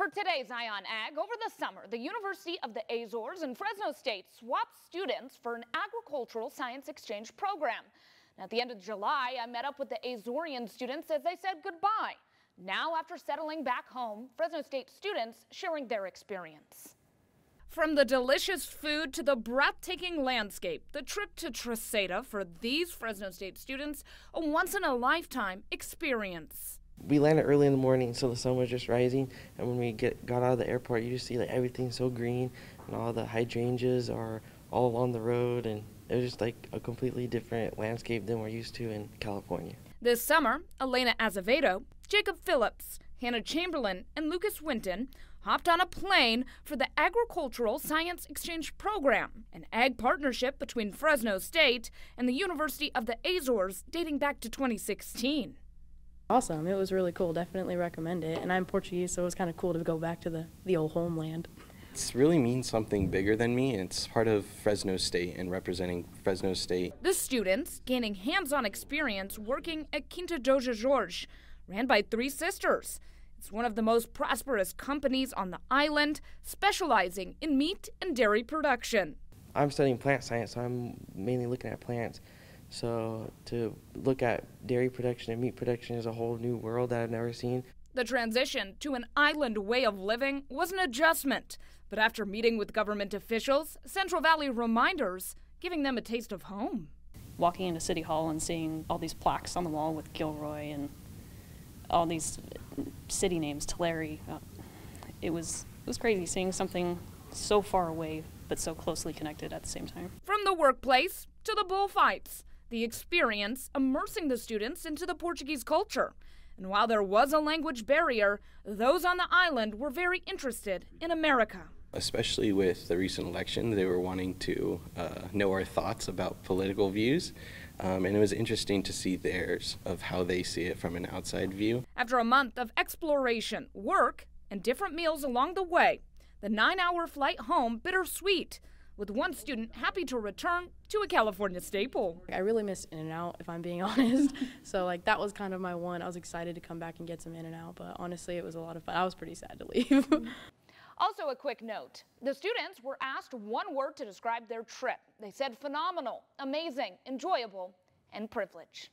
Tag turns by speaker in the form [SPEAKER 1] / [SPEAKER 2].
[SPEAKER 1] For today's Eye on Ag, over the summer, the University of the Azores and Fresno State swapped students for an agricultural science exchange program. Now, at the end of July, I met up with the Azorean students as they said goodbye. Now, after settling back home, Fresno State students sharing their experience. From the delicious food to the breathtaking landscape, the trip to Treseda for these Fresno State students, a once-in-a-lifetime experience.
[SPEAKER 2] We landed early in the morning, so the sun was just rising, and when we got out of the airport, you just see like everything's so green, and all the hydrangeas are all along the road, and it was just like a completely different landscape than we're used to in California.
[SPEAKER 1] This summer, Elena Azevedo, Jacob Phillips, Hannah Chamberlain, and Lucas Winton hopped on a plane for the Agricultural Science Exchange Program, an ag partnership between Fresno State and the University of the Azores dating back to 2016.
[SPEAKER 3] Awesome. It was really cool. Definitely recommend it. And I'm Portuguese, so it was kind of cool to go back to the old homeland.
[SPEAKER 4] It really means something bigger than me. It's part of Fresno State and representing Fresno State.
[SPEAKER 1] The students gaining hands-on experience working at Quinta Doja Jorge, ran by three sisters. It's one of the most prosperous companies on the island, specializing in meat and dairy production.
[SPEAKER 2] I'm studying plant science, so I'm mainly looking at plants. So to look at dairy production and meat production is a whole new world that I've never seen.
[SPEAKER 1] The transition to an island way of living was an adjustment, but after meeting with government officials, Central Valley reminders giving them a taste of home.
[SPEAKER 5] Walking into City Hall and seeing all these plaques on the wall with Gilroy and all these city names, Tulare, it was crazy seeing something so far away but so closely connected at the same time.
[SPEAKER 1] From the workplace to the bullfights, the experience immersing the students into the Portuguese culture. And while there was a language barrier, those on the island were very interested in America.
[SPEAKER 4] Especially with the recent election, they were wanting to know our thoughts about political views. And it was interesting to see theirs of how they see it from an outside view.
[SPEAKER 1] After a month of exploration, work, and different meals along the way, the 9-hour flight home bittersweet, with one student happy to return to a California staple.
[SPEAKER 3] I really miss In-N-Out, if I'm being honest. So that was kind of my one. I was excited to come back and get some In-N-Out, but honestly, it was a lot of fun. I was pretty sad to leave.
[SPEAKER 1] Also a quick note, the students were asked one word to describe their trip. They said phenomenal, amazing, enjoyable, and privilege.